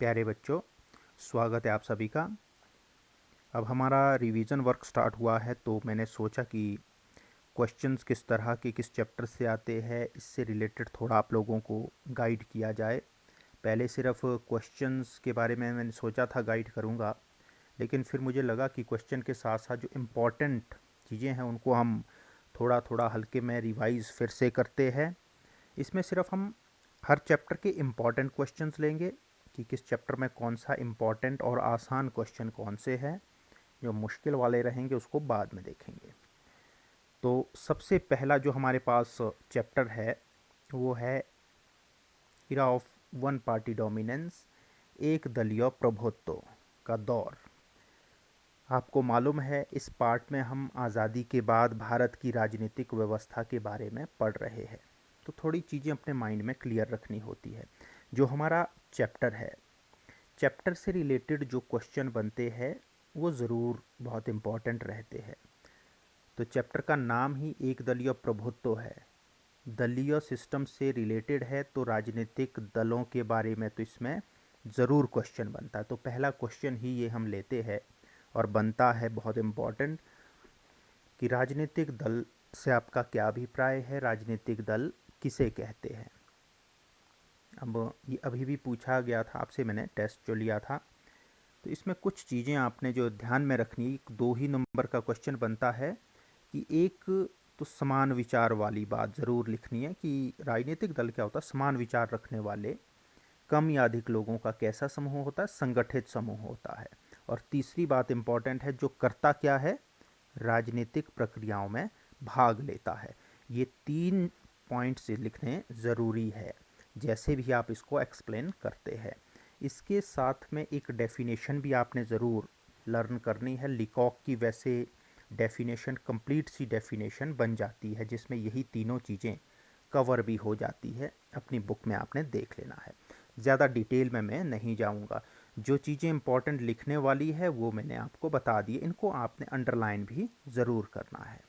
प्यारे बच्चों, स्वागत है आप सभी का। अब हमारा रिवीजन वर्क स्टार्ट हुआ है, तो मैंने सोचा कि क्वेश्चंस किस तरह के किस चैप्टर से आते हैं, इससे रिलेटेड थोड़ा आप लोगों को गाइड किया जाए। पहले सिर्फ क्वेश्चंस के बारे में मैंने सोचा था गाइड करूँगा, लेकिन फिर मुझे लगा कि क्वेश्चन के साथ साथ जो इम्पोर्टेंट चीज़ें हैं उनको हम थोड़ा थोड़ा हल्के में रिवाइज फिर से करते हैं। इसमें सिर्फ हम हर चैप्टर के इम्पॉर्टेंट क्वेश्चंस लेंगे कि किस चैप्टर में कौन सा इम्पॉर्टेंट और आसान क्वेश्चन कौन से हैं। जो मुश्किल वाले रहेंगे उसको बाद में देखेंगे। तो सबसे पहला जो हमारे पास चैप्टर है वो है era of one party dominance, एक दलीय प्रभुत्व का दौर। आपको मालूम है इस पार्ट में हम आज़ादी के बाद भारत की राजनीतिक व्यवस्था के बारे में पढ़ रहे हैं, तो थोड़ी चीज़ें अपने माइंड में क्लियर रखनी होती है। जो हमारा चैप्टर है, चैप्टर से रिलेटेड जो क्वेश्चन बनते हैं वो ज़रूर बहुत इम्पॉर्टेंट रहते हैं। तो चैप्टर का नाम ही एक दलीय प्रभुत्व है, दलीय सिस्टम से रिलेटेड है, तो राजनीतिक दलों के बारे में तो इसमें ज़रूर क्वेश्चन बनता है। तो पहला क्वेश्चन ही ये हम लेते हैं और बनता है बहुत इम्पॉर्टेंट कि राजनीतिक दल से आपका क्या अभिप्राय है, राजनीतिक दल किसे कहते हैं। अब ये अभी भी पूछा गया था आपसे, मैंने टेस्ट जो लिया था, तो इसमें कुछ चीज़ें आपने जो ध्यान में रखनी, 2 ही नंबर का क्वेश्चन बनता है कि एक तो समान विचार वाली बात ज़रूर लिखनी है कि राजनीतिक दल क्या होता है, समान विचार रखने वाले कम या अधिक लोगों का कैसा समूह होता है, संगठित समूह होता है। और तीसरी बात इंपॉर्टेंट है, जो करता क्या है, राजनीतिक प्रक्रियाओं में भाग लेता है। ये 3 पॉइंट से लिखने ज़रूरी है जैसे भी आप इसको एक्सप्लेन करते हैं। इसके साथ में एक डेफिनेशन भी आपने ज़रूर लर्न करनी है। लिकॉक की वैसे डेफिनेशन कंप्लीट सी डेफिनेशन बन जाती है जिसमें यही तीनों चीज़ें कवर भी हो जाती है। अपनी बुक में आपने देख लेना है, ज़्यादा डिटेल में मैं नहीं जाऊंगा। जो चीज़ें इंपॉर्टेंट लिखने वाली है वो मैंने आपको बता दी, इनको आपने अंडरलाइन भी ज़रूर करना है।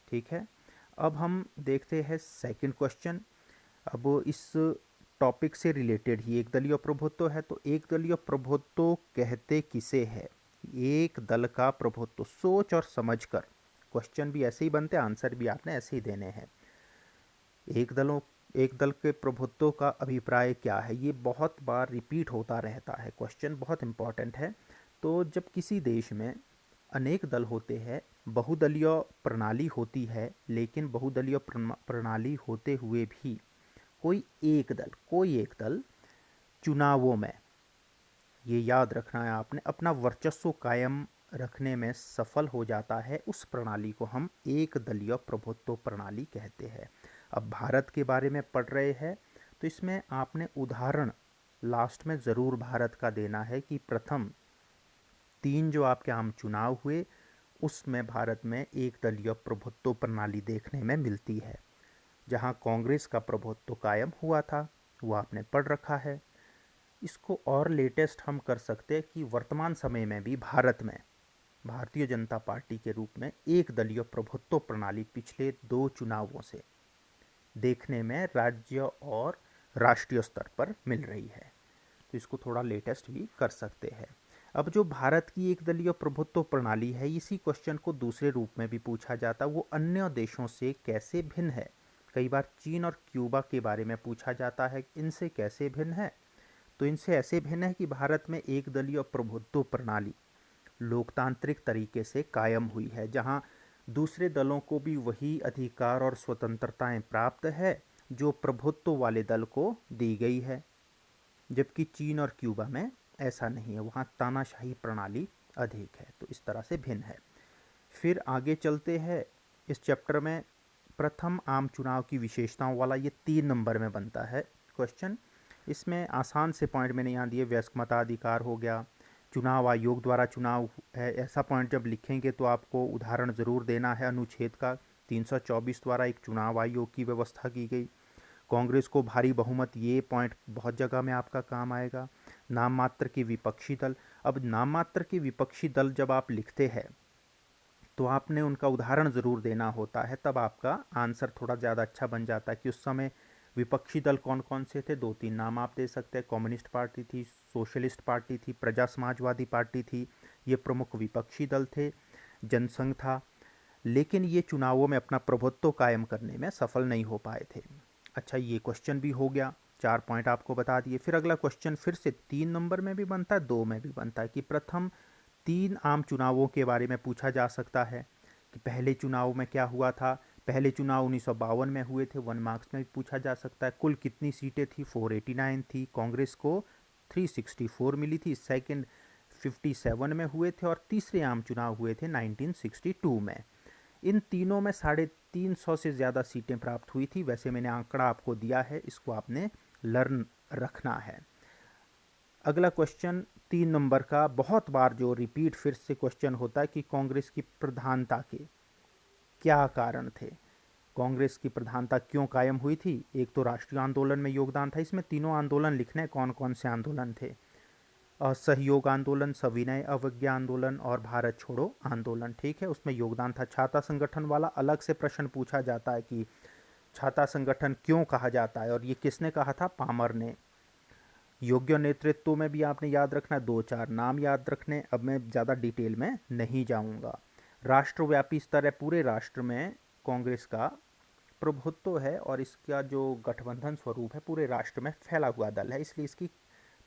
ठीक है, अब हम देखते हैं सेकंड क्वेश्चन। अब इस टॉपिक से रिलेटेड ही एक दलीय प्रभुत्व है, तो एक दलीय प्रभुत्व कहते किसे है। एक दल का प्रभुत्व, सोच और समझकर क्वेश्चन भी ऐसे ही बनते, आंसर भी आपने ऐसे ही देने हैं। एक दल के प्रभुत्व का अभिप्राय क्या है, ये बहुत बार रिपीट होता रहता है, क्वेश्चन बहुत इंपॉर्टेंट है। तो जब किसी देश में अनेक दल होते हैं, बहुदलीय प्रणाली होती है, लेकिन बहुदलीय प्रणाली होते हुए भी कोई एक दल चुनावों में, ये याद रखना है आपने, अपना वर्चस्व कायम रखने में सफल हो जाता है, उस प्रणाली को हम एक दलीय प्रभुत्व प्रणाली कहते हैं। अब भारत के बारे में पढ़ रहे हैं तो इसमें आपने उदाहरण लास्ट में ज़रूर भारत का देना है कि प्रथम 3 जो आपके आम चुनाव हुए उसमें भारत में एक दलीय प्रभुत्व प्रणाली देखने में मिलती है। जहां कांग्रेस का प्रभुत्व कायम हुआ था वो आपने पढ़ रखा है। इसको और लेटेस्ट हम कर सकते हैं कि वर्तमान समय में भी भारत में भारतीय जनता पार्टी के रूप में एक दलीय प्रभुत्व प्रणाली पिछले 2 चुनावों से देखने में राज्य और राष्ट्रीय स्तर पर मिल रही है, तो इसको थोड़ा लेटेस्ट भी कर सकते हैं। अब जो भारत की एक दलीय प्रभुत्व प्रणाली है, इसी क्वेश्चन को दूसरे रूप में भी पूछा जाता है, वो अन्य देशों से कैसे भिन्न है। कई बार चीन और क्यूबा के बारे में पूछा जाता है, इनसे कैसे भिन्न है। तो इनसे ऐसे भिन्न है कि भारत में एक दलीय प्रभुत्व प्रणाली लोकतांत्रिक तरीके से कायम हुई है, जहां दूसरे दलों को भी वही अधिकार और स्वतंत्रताएं प्राप्त है जो प्रभुत्व वाले दल को दी गई है। जबकि चीन और क्यूबा में ऐसा नहीं है, वहाँ तानाशाही प्रणाली अधिक है, तो इस तरह से भिन्न है। फिर आगे चलते हैं इस चैप्टर में, प्रथम आम चुनाव की विशेषताओं वाला ये 3 नंबर में बनता है क्वेश्चन। इसमें आसान से पॉइंट मैंने यहाँ दिए, वयस्क मताधिकार हो गया, चुनाव आयोग द्वारा चुनाव है, ऐसा पॉइंट जब लिखेंगे तो आपको उदाहरण ज़रूर देना है अनुच्छेद का। 324 द्वारा एक चुनाव आयोग की व्यवस्था की गई। कांग्रेस को भारी बहुमत, ये पॉइंट बहुत जगह में आपका काम आएगा। नाम मात्र के विपक्षी दल, अब नाम मात्र के विपक्षी दल जब आप लिखते हैं तो आपने उनका उदाहरण ज़रूर देना होता है, तब आपका आंसर थोड़ा ज़्यादा अच्छा बन जाता है कि उस समय विपक्षी दल कौन कौन से थे, 2-3 नाम आप दे सकते हैं। कम्युनिस्ट पार्टी थी, सोशलिस्ट पार्टी थी, प्रजा समाजवादी पार्टी थी, ये प्रमुख विपक्षी दल थे। जनसंघ था, लेकिन ये चुनावों में अपना प्रभुत्व कायम करने में सफल नहीं हो पाए थे। अच्छा, ये क्वेश्चन भी हो गया, 4 पॉइंट आपको बता दिए। फिर अगला क्वेश्चन फिर से 3 नंबर में भी बनता है, 2 में भी बनता है कि प्रथम 3 आम चुनावों के बारे में पूछा जा सकता है कि पहले चुनाव में क्या हुआ था। पहले चुनाव 1952 में हुए थे, 1 मार्क्स में भी पूछा जा सकता है। कुल कितनी सीटें थी, 489 थी, कांग्रेस को 364 मिली थी। सेकंड 57 में हुए थे और तीसरे आम चुनाव हुए थे 1962 में। इन तीनों में 350 से ज़्यादा सीटें प्राप्त हुई थी। वैसे मैंने आंकड़ा आपको दिया है, इसको आपने लर्न रखना है। अगला क्वेश्चन 3 नंबर का, बहुत बार जो रिपीट फिर से क्वेश्चन होता है कि कांग्रेस की प्रधानता के क्या कारण थे, कांग्रेस की प्रधानता क्यों कायम हुई थी। एक तो राष्ट्रीय आंदोलन में योगदान था, इसमें तीनों आंदोलन लिखने कौन कौन से आंदोलन थे। असहयोग आंदोलन, सविनय अवज्ञा आंदोलन और भारत छोड़ो आंदोलन। ठीक है, उसमें योगदान था छात्र संगठन वाला। अलग से प्रश्न पूछा जाता है कि छात्र संगठन क्यों कहा जाता है और ये किसने कहा था, पामर ने। योग्य नेतृत्व में भी आपने याद रखना, 2-4 नाम याद रखने। अब मैं ज़्यादा डिटेल में नहीं जाऊंगा। राष्ट्रव्यापी स्तर है, पूरे राष्ट्र में कांग्रेस का प्रभुत्व है और इसका जो गठबंधन स्वरूप है पूरे राष्ट्र में फैला हुआ दल है, इसलिए इसकी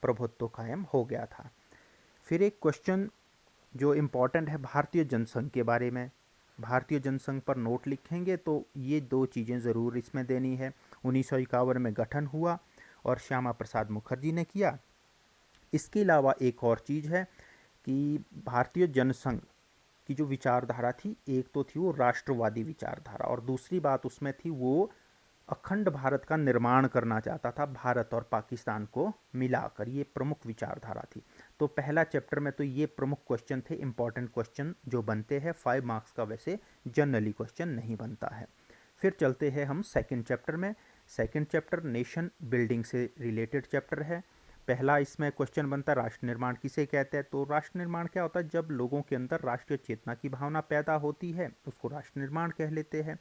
प्रभुत्व कायम हो गया था। फिर एक क्वेश्चन जो इम्पोर्टेंट है भारतीय जनसंघ के बारे में। भारतीय जनसंघ पर नोट लिखेंगे तो ये 2 चीज़ें ज़रूर इसमें देनी है। 1951 में गठन हुआ और श्यामा प्रसाद मुखर्जी ने किया। इसके अलावा एक और चीज़ है कि भारतीय जनसंघ की जो विचारधारा थी, एक तो थी वो राष्ट्रवादी विचारधारा और दूसरी बात उसमें थी वो अखंड भारत का निर्माण करना चाहता था, भारत और पाकिस्तान को मिलाकर। ये प्रमुख विचारधारा थी। तो पहला चैप्टर में तो ये प्रमुख क्वेश्चन थे, इंपॉर्टेंट क्वेश्चन जो बनते हैं 5 मार्क्स का। वैसे जनरली क्वेश्चन नहीं बनता है। फिर चलते हैं हम सेकंड चैप्टर में। सेकंड चैप्टर नेशन बिल्डिंग से रिलेटेड चैप्टर है। पहला इसमें क्वेश्चन बनता है राष्ट्र निर्माण किसे कहते हैं। तो राष्ट्र निर्माण क्या होता है, जब लोगों के अंदर राष्ट्रीय चेतना की भावना पैदा होती है उसको राष्ट्र निर्माण कह लेते हैं।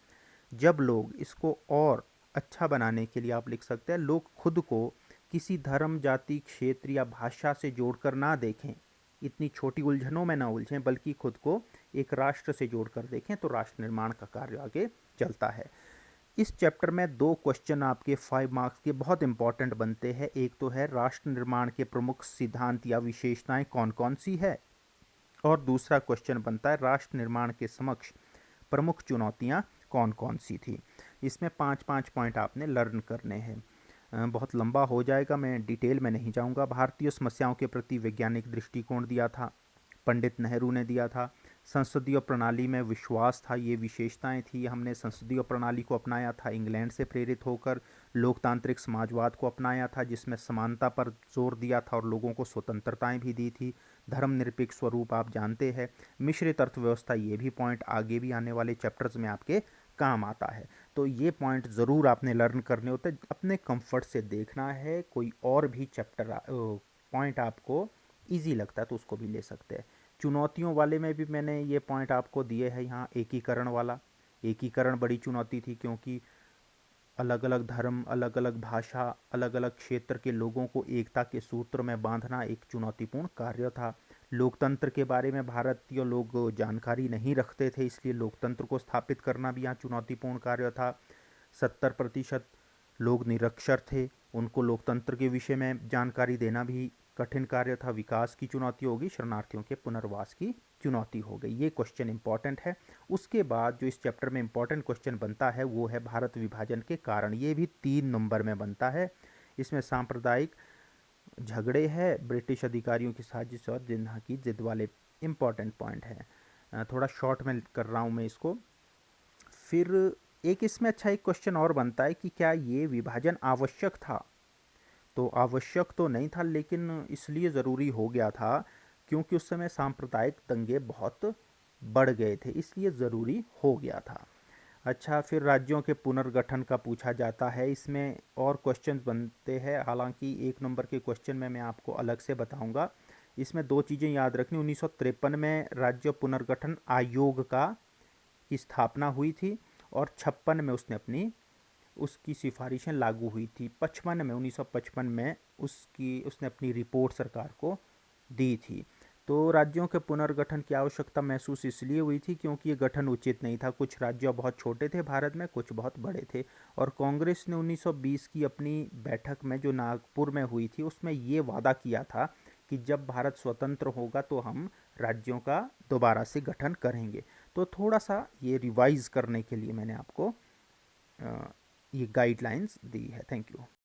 जब लोग इसको और अच्छा बनाने के लिए आप लिख सकते हैं, लोग खुद को किसी धर्म, जाति, क्षेत्र या भाषा से जोड़कर ना देखें, इतनी छोटी उलझनों में ना उलझें, बल्कि खुद को एक राष्ट्र से जोड़कर देखें, तो राष्ट्र निर्माण का कार्य आगे चलता है। इस चैप्टर में 2 क्वेश्चन आपके 5 मार्क्स के बहुत इंपॉर्टेंट बनते हैं। एक तो है राष्ट्र निर्माण के प्रमुख सिद्धांत या विशेषताएं कौन कौन सी है, और दूसरा क्वेश्चन बनता है राष्ट्र निर्माण के समक्ष प्रमुख चुनौतियां कौन कौन सी थी। इसमें 5-5 पॉइंट आपने लर्न करने हैं। बहुत लंबा हो जाएगा, मैं डिटेल में नहीं जाऊंगा। भारतीय समस्याओं के प्रति वैज्ञानिक दृष्टिकोण दिया था, पंडित नेहरू ने दिया था। संसदीय प्रणाली में विश्वास था, ये विशेषताएं थी। हमने संसदीय प्रणाली को अपनाया था इंग्लैंड से प्रेरित होकर। लोकतांत्रिक समाजवाद को अपनाया था जिसमें समानता पर जोर दिया था और लोगों को स्वतंत्रताएं भी दी थी। धर्मनिरपेक्ष स्वरूप आप जानते हैं। मिश्रित अर्थव्यवस्था, ये भी पॉइंट आगे भी आने वाले चैप्टर्स में आपके काम आता है। तो ये पॉइंट ज़रूर आपने लर्न करने होते हैं, अपने कंफर्ट से देखना है। कोई और भी चैप्टर पॉइंट आपको ईजी लगता है तो उसको भी ले सकते हैं। चुनौतियों वाले में भी मैंने ये पॉइंट आपको दिए हैं यहाँ। एकीकरण वाला, एकीकरण बड़ी चुनौती थी क्योंकि अलग अलग धर्म, अलग अलग भाषा, अलग अलग क्षेत्र के लोगों को एकता के सूत्र में बांधना एक चुनौतीपूर्ण कार्य था। लोकतंत्र के बारे में भारतीय लोग जानकारी नहीं रखते थे, इसलिए लोकतंत्र को स्थापित करना भी यहाँ चुनौतीपूर्ण कार्य था। 70% लोग निरक्षर थे, उनको लोकतंत्र के विषय में जानकारी देना भी कठिन कार्य था। विकास की चुनौती होगी, शरणार्थियों के पुनर्वास की चुनौती हो गई। ये क्वेश्चन इंपॉर्टेंट है। उसके बाद जो इस चैप्टर में इंपॉर्टेंट क्वेश्चन बनता है वो है भारत विभाजन के कारण। ये भी 3 नंबर में बनता है। इसमें सांप्रदायिक झगड़े हैं, ब्रिटिश अधिकारियों की साजिश और जिन्ना की जिद वाले इंपॉर्टेंट पॉइंट हैं। थोड़ा शॉर्ट में कर रहा हूँ मैं इसको। फिर एक इसमें अच्छा एक क्वेश्चन और बनता है कि क्या ये विभाजन आवश्यक था। तो आवश्यक तो नहीं था, लेकिन इसलिए ज़रूरी हो गया था क्योंकि उस समय सांप्रदायिक दंगे बहुत बढ़ गए थे, इसलिए ज़रूरी हो गया था। अच्छा, फिर राज्यों के पुनर्गठन का पूछा जाता है। इसमें और क्वेश्चंस बनते हैं, हालांकि 1 नंबर के क्वेश्चन में मैं आपको अलग से बताऊंगा। इसमें 2 चीज़ें याद रखनी। 1953 में राज्य पुनर्गठन आयोग का की स्थापना हुई थी और 56 में उसने अपनी उसकी सिफारिशें लागू हुई थी 1955 में उसने अपनी रिपोर्ट सरकार को दी थी। तो राज्यों के पुनर्गठन की आवश्यकता महसूस इसलिए हुई थी क्योंकि ये गठन उचित नहीं था। कुछ राज्य बहुत छोटे थे भारत में, कुछ बहुत बड़े थे, और कांग्रेस ने 1920 की अपनी बैठक में जो नागपुर में हुई थी उसमें ये वादा किया था कि जब भारत स्वतंत्र होगा तो हम राज्यों का दोबारा से गठन करेंगे। तो थोड़ा सा ये रिवाइज करने के लिए मैंने आपको ये गाइडलाइंस दी है। Thank you.